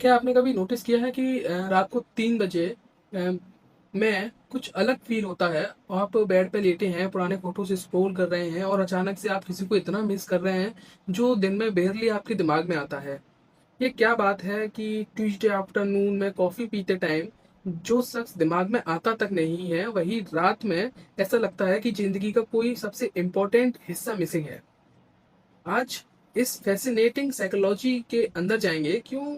क्या आपने कभी नोटिस किया है कि रात को 3 बजे में कुछ अलग फ़ील होता है। आप बेड पे लेटे हैं, पुराने फ़ोटोज़ स्क्रॉल कर रहे हैं और अचानक से आप किसी को इतना मिस कर रहे हैं, जो दिन में बारली आपके दिमाग में आता है। ये क्या बात है कि ट्यूसडे आफ्टरनून में कॉफ़ी पीते टाइम जो शख्स दिमाग में आता तक नहीं है, वही रात में ऐसा लगता है कि ज़िंदगी का कोई सबसे इम्पोर्टेंट हिस्सा मिसिंग है। आज इस फ़ैसिनेटिंग साइकोलॉजी के अंदर जाएँगे, क्यों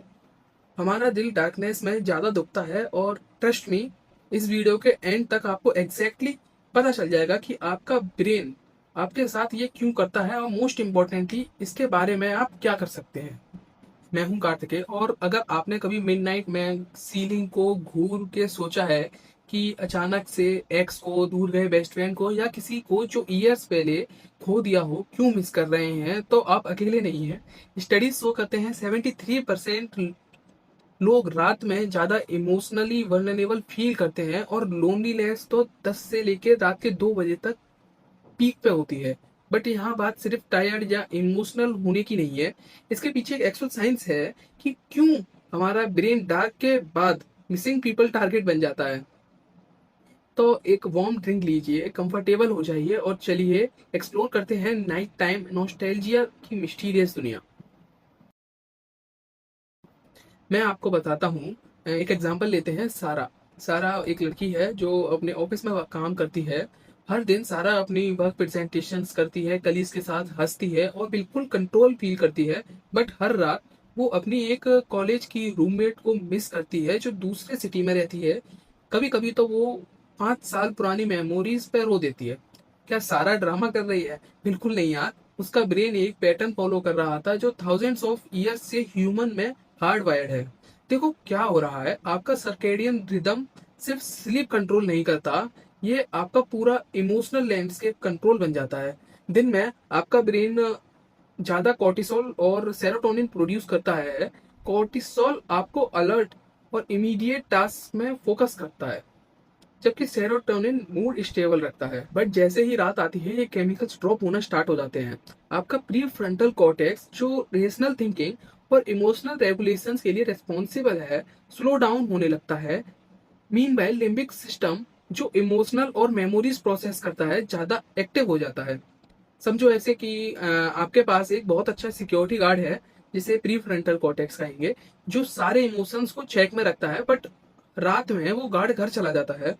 हमारा दिल डार्कनेस में ज़्यादा दुखता है। और ट्रस्ट मी, इस वीडियो के एंड तक आपको एग्जैक्टली पता चल जाएगा कि आपका ब्रेन आपके साथ ये क्यों करता है और मोस्ट इम्पॉर्टेंटली इसके बारे में आप क्या कर सकते हैं। मैं हूं कार्तिकेय, और अगर आपने कभी मिडनाइट में सीलिंग को घूर के सोचा है कि अचानक से एक्स को, दूर गए बेस्ट फ्रेंड को, या किसी को जो ईयर्स पहले खो दिया हो, क्यों मिस कर रहे हैं, तो आप अकेले नहीं हैं। स्टडीज शो करते हैं 73% लोग रात में ज़्यादा इमोशनली वल्नरेबल फील करते हैं, और लोनलीनेस तो 10 से लेकर रात के 2 बजे तक पीक पे होती है। बट यहाँ बात सिर्फ टायर्ड या इमोशनल होने की नहीं है, इसके पीछे एक एक्चुअल साइंस है कि क्यों हमारा ब्रेन डार्क के बाद मिसिंग पीपल टारगेट बन जाता है। तो एक वार्म ड्रिंक लीजिए, कंफर्टेबल हो जाइए और चलिए एक्सप्लोर करते हैं नाइट टाइम नॉस्टैल्जिया की मिस्टीरियस दुनिया। मैं आपको बताता हूँ। एक एग्जांपल लेते हैं। सारा सारा एक लड़की है जो अपने ऑफिस में काम करती है। हर दिन सारा अपनी वर्क प्रेजेंटेशंस करती है, कलीग्स के साथ हंसती है और बिल्कुल कंट्रोल फील करती है। बट हर रात वो अपनी एक कॉलेज की रूममेट को मिस करती है जो दूसरे सिटी में रहती है। कभी कभी तो वो 5 साल पुरानी मेमोरीज पे रो देती है। क्या सारा ड्रामा कर रही है? बिल्कुल नहीं यार। उसका ब्रेन एक पैटर्न फॉलो कर रहा था जो थाउजेंड्स ऑफ ईयर्स से ह्यूमन में हार्ड वायर्ड है। देखो क्या हो रहा है, आपका सर्केडियन रिदम सिर्फ स्लीप कंट्रोल नहीं करता, ये आपका पूरा इमोशनल लैंडस्केप कंट्रोल बन जाता है। दिन में आपका ब्रेन ज्यादा कॉर्टिसोल और सेरोटोनिन प्रोड्यूस करता है। कॉर्टिसोल आपको अलर्ट और इमीडिएट टास्क में फोकस करता है, जबकि सेरोटोनिन मूड स्टेबल रखता है। बट जैसे ही रात आती है, ये केमिकल्स ड्रॉप होना स्टार्ट हो जाते हैं। आपका प्री फ्रंटल कॉर्टेक्स जो रेशनल थिंकिंग और इमोशनल रेगुलेशन के लिए रिस्पॉन्सिबल है, स्लो डाउन होने लगता है। मीनवाइल लिम्बिक सिस्टम जो इमोशनल और मेमोरीज प्रोसेस करता है, ज्यादा एक्टिव हो जाता है। समझो ऐसे कि आपके पास एक बहुत अच्छा सिक्योरिटी गार्ड है, जिसे प्री फ्रंटल कॉर्टेक्स कहेंगे, जो सारे इमोशंस को चेक में रखता है। बट रात में वो गार्ड घर चला जाता है,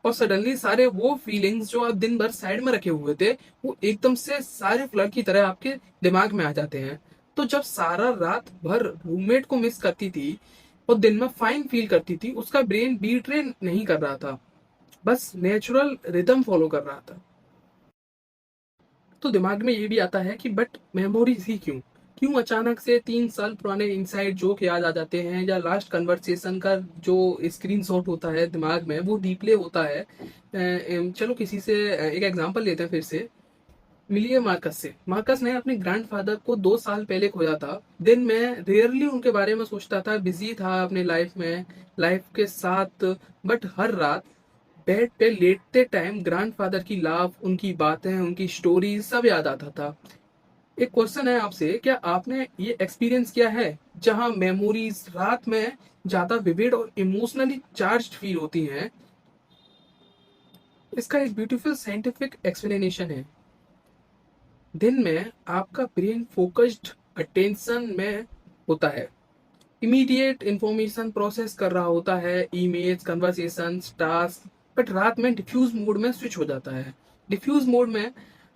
और सडनली सारे वो फीलिंग्स जो आप दिन भर साइड में रखे हुए थे, वो एकदम से सारे फ्लड की तरह आपके दिमाग में आ जाते हैं। तो जब सारा रात भर रूममेट को मिस करती थी और दिन में फाइन फील करती थी, उसका ब्रेन बीट रेन नहीं कर रहा था, बस नेचुरल रिदम फॉलो कर रहा था। तो दिमाग में ये भी आता है कि बट मेमोरीज ही क्यों, क्यों अचानक से 3 साल पुराने इनसाइड जोक याद आ जाते हैं, या लास्ट कन्वर्सेशन का जो स्क्रीनशॉट होता है दिमाग में वो रिप्ले होता है। चलो किसी से एक एग्जांपल लेते हैं फिर से। मिलिए मार्कस से। मार्कस ने अपने ग्रैंडफादर को 2 साल पहले खोया था। दिन में रेयरली उनके बारे में सोचता था, बिजी था अपने लाइफ में, लाइफ के साथ। बट हर रात बेड पे लेटते टाइम ग्रैंडफादर की लाफ, उनकी बातें, उनकी स्टोरीज सब याद आता था। एक क्वेश्चन है आपसे, क्या आपने ये एक्सपीरियंस किया है जहां मेमोरीज रात में ज्यादा विविड और इमोशनली चार्ज्ड फील होती हैं? इसका एक ब्यूटीफुल साइंटिफिक एक्सप्लेनेशन है। दिन में आपका ब्रेन फोकस्ड अटेंशन में होता है, इमीडिएट इंफॉर्मेशन प्रोसेस कर रहा होता है, ईमेल्स, कन्वर्सेशन, टास्क। बट रात में डिफ्यूज मोड में स्विच हो जाता है। डिफ्यूज मोड में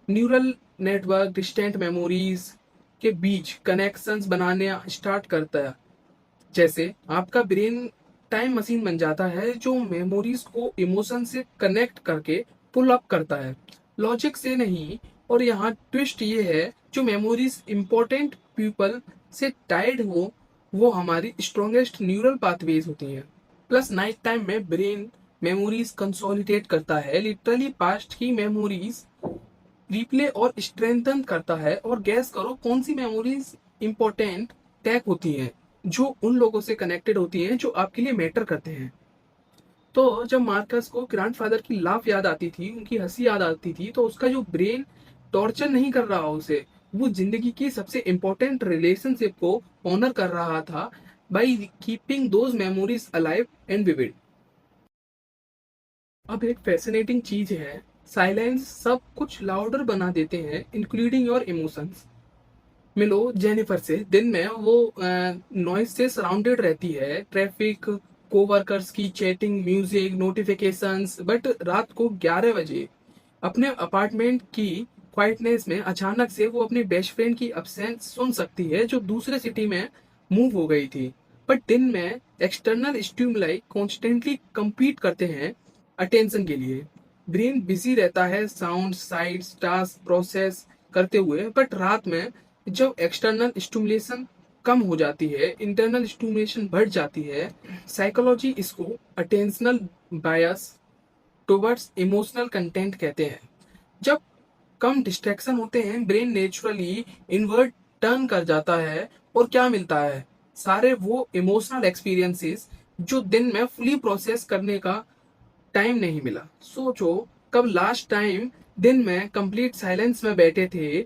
न्यूरल नेटवर्क डिस्टेंट मेमोरीज के बीच कनेक्शंस बनाने स्टार्ट करता है। जैसे आपका ब्रेन टाइम मशीन बन जाता है जो मेमोरीज को इमोशन से कनेक्ट करके पुल अप करता है, लॉजिक से नहीं। और यहाँ ट्विस्ट ये है, जो मेमोरीज इंपॉर्टेंट पीपल से टाइड हो, वो हमारी स्ट्रॉन्गेस्ट न्यूरल पाथवेज होती हैं। प्लस नाइट टाइम में ब्रेन मेमोरीज कंसोलिडेट करता है, लिटरली पास्ट की मेमोरीज रिप्ले और स्ट्रेंथन करता है। और गैस करो कौन सी मेमोरीज इंपॉर्टेंट टैग होती हैं, जो उन लोगों से कनेक्टेड होती हैं जो आपके लिए मैटर करते हैं। तो जब मार्कस को ग्रैंडफादर की लाफ याद आती थी, उनकी हंसी याद आती थी, तो उसका जो ब्रेन टॉर्चर नहीं कर रहा उसे, वो जिंदगी की सबसे इंपॉर्टेंट रिलेशनशिप को ऑनर कर रहा था। by keeping those memories alive and vivid. अब एक फैसिनेटिंग चीज है, साइलेंस सब कुछ लाउडर बना देते हैं इंक्लूडिंग योर इमोशंस। मिलो जेनिफर से, दिन में वो नॉइज से सराउंडेड रहती है, ट्रैफिक, कोवर्कर्स की चैटिंग, म्यूजिक, नोटिफिकेशंस, बट रात को 11 बजे अपने अपार्टमेंट की क्वाइटनेस में अचानक से वो अपनी बेस्ट फ्रेंड की अब्सेंस सुन सकती है जो दूसरे सिटी में मूव हो गई थी। बट दिन में एक्सटर्नल स्टिमुलाई कॉन्स्टेंटली compete करते हैं अटेंशन के लिए। ब्रेन बिजी रहता है साउंड, साइट्स, टास्क प्रोसेस करते हुए, बट रात में जब एक्सटर्नल स्टिमुलेशन कम हो जाती है, इंटरनल स्टिमुलेशन बढ़ जाती है। साइकोलॉजी इसको attentional bias towards emotional content कहते हैं। जब कम डिस्ट्रैक्शन होते हैं, ब्रेन नेचुरली इनवर्ट टर्न कर जाता है, और क्या मिलता है? सारे वो इमोशनल एक्सपीरियंसेस जो दिन में फुली प्रोसेस करने का टाइम नहीं मिला। सोचो, कब लास्ट टाइम दिन में कंप्लीट साइलेंस में बैठे थे।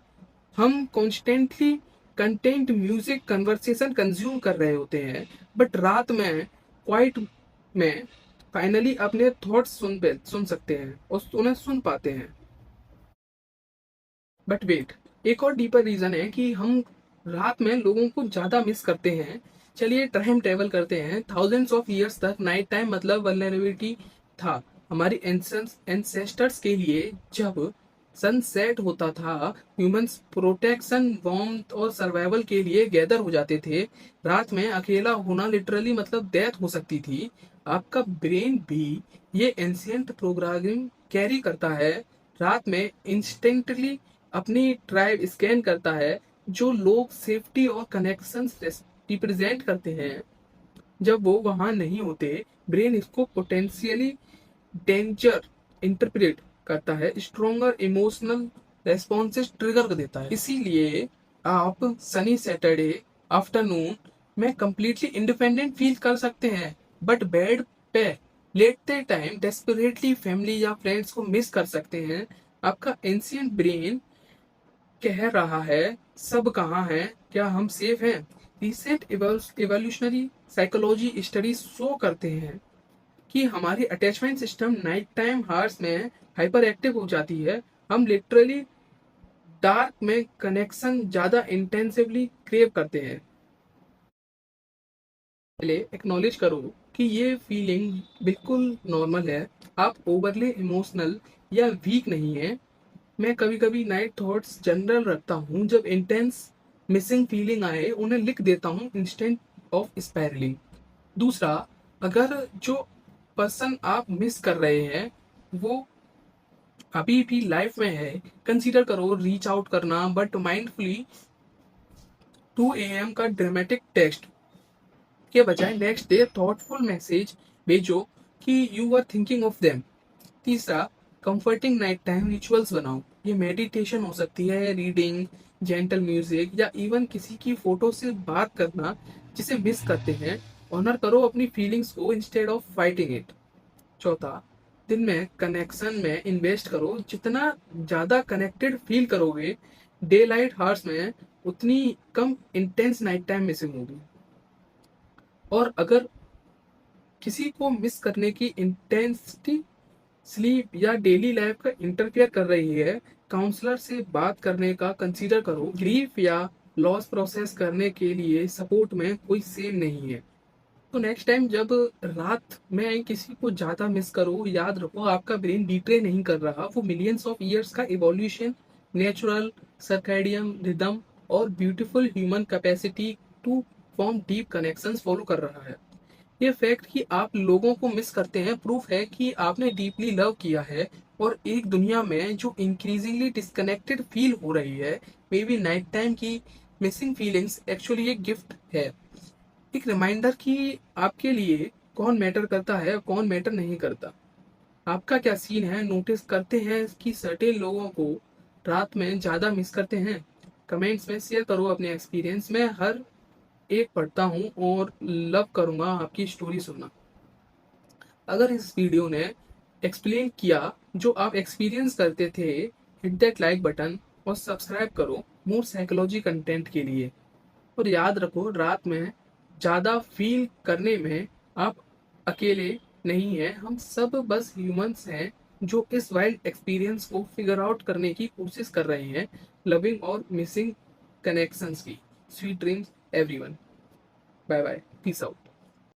हम constantly content, music, conversation consume कर रहे होते हैं, बट रात में क्वाइट में फाइनली अपने थॉट्स सुन सकते हैं और उन्हें सुन पाते हैं। बट वेट, एक और डीपर रीजन है कि हम रात में लोगों को ज्यादा मिस करते हैं। चलिए टाइम ट्रेवल करते हैं, थाउजेंड्स ऑफ इयर्स तक नाइट टाइम मतलब वल्नरेबिलिटी था हमारी एंसेस्टर्स के लिए। जब सनसेट होता था, ह्यूमंस प्रोटेक्शन, वार्मथ और सर्वाइवल के लिए गैदर हो जाते थे। रात में अकेला होना लिटरली मतलब डेथ हो सकती थी। आपका ब्रेन भी ये एंशियंट प्रोग्रामिंग कैरी करता है। रात में इंस्टिंक्टली अपनी ट्राइब स्कैन करता है, जो लोग सेफ्टी और कनेक्शन रिप्रेजेंट करते हैं। जब वो वहां नहीं होते, ब्रेन इसको पोटेंशियली डेंजर इंटरप्रेट करता है, स्ट्रोंगर इमोशनल रेस्पॉन्सेस ट्रिगर कर देता है। इसीलिए आप सनी सैटरडे आफ्टरनून में कंप्लीटली इंडिपेंडेंट फील कर सकते हैं, बट बेड पे लेटते टाइम डेस्परेटली फैमिली या फ्रेंड्स को मिस कर सकते हैं। आपका एंशियंट ब्रेन कह रहा है, सब कहाँ है, क्या हम सेफ हैं? Recent evolutionary psychology study show करते हैं कि हमारी attachment system night time hours में हाइपर एक्टिव हो जाती है। हम लिटरली डार्क में कनेक्शन ज्यादा इंटेंसिवली क्रेव करते हैं। पहले एक्नॉलेज करो कि ये फीलिंग बिल्कुल नॉर्मल है। आप ओवरली इमोशनल या वीक नहीं है। मैं कभी कभी नाइट थॉट्स जनरल रखता हूँ, जब इंटेंस मिसिंग फीलिंग आए उन्हें लिख देता हूँ इंस्टेंट ऑफ स्पायरलिंग। दूसरा, अगर जो पर्सन आप मिस कर रहे हैं वो अभी भी लाइफ में है, कंसीडर करो रीच आउट करना, बट माइंडफुली। 2 AM का ड्रामेटिक टेक्स्ट के बजाय नेक्स्ट डे थॉटफुल मैसेज भेजो कि you are thinking of them. तीसरा, कंफर्टिंग नाइट टाइम रिचुअल्स बनाओ। ये मेडिटेशन हो सकती है, रीडिंग, जेंटल म्यूजिक, या इवन किसी की फोटो से बात करना जिसे मिस करते हैं। ऑनर करो अपनी फीलिंग्स को इंस्टेड ऑफ फाइटिंग इट। चौथा, दिन में कनेक्शन में इन्वेस्ट करो। जितना ज्यादा कनेक्टेड फील करोगे डे लाइट हार्स में, उतनी कम इंटेंस नाइट टाइम मिसिंग होगी। और अगर किसी को मिस करने की इंटेंसिटी स्लीप या डेली लाइफ का इंटरफेयर कर रही है, काउंसलर से बात करने का कंसीडर करो। ग्रीफ या लॉस प्रोसेस करने के लिए सपोर्ट में कोई सेम नहीं है। तो नेक्स्ट टाइम जब रात में किसी को ज्यादा मिस करो, याद रखो आपका ब्रेन डिट्रे नहीं कर रहा, वो मिलियंस ऑफ ईयर्स का इवोल्यूशन, नेचुरल सर्कैडियन रिदम और beautiful human capacity to form deep connections follow कर रहा है। ये फैक्ट कि आप लोगों को मिस करते हैं प्रूफ है कि आपने डीपली लव किया है। और एक दुनिया में जो इंक्रीजिंगली डिस्कनेक्टेड फील हो रही है, मे बी नाइट टाइम की मिसिंग फीलिंग्स एक्चुअली एक गिफ्ट है, एक रिमाइंडर कि आपके लिए कौन मैटर करता है और कौन मैटर नहीं करता। आपका क्या सीन है? नोटिस करते हैं कि सर्टेन लोगों को रात में ज्यादा मिस करते हैं? कमेंट्स में शेयर करो अपने एक्सपीरियंस। मैं हर एक पढ़ता हूँ और लव करूंगा आपकी स्टोरी सुनना। अगर इस वीडियो ने एक्सप्लेन किया जो आप एक्सपीरियंस करते थे, हिट दैट लाइक बटन और सब्सक्राइब करो मोर साइकोलॉजी कंटेंट के लिए। और याद रखो, रात में ज़्यादा फील करने में आप अकेले नहीं हैं, हम सब बस ह्यूमंस हैं जो इस वाइल्ड एक्सपीरियंस को फिगर आउट करने की कोशिश कर रहे हैं, लविंग और मिसिंग कनेक्शंस की। Sweet dreams everyone. Bye bye, peace out.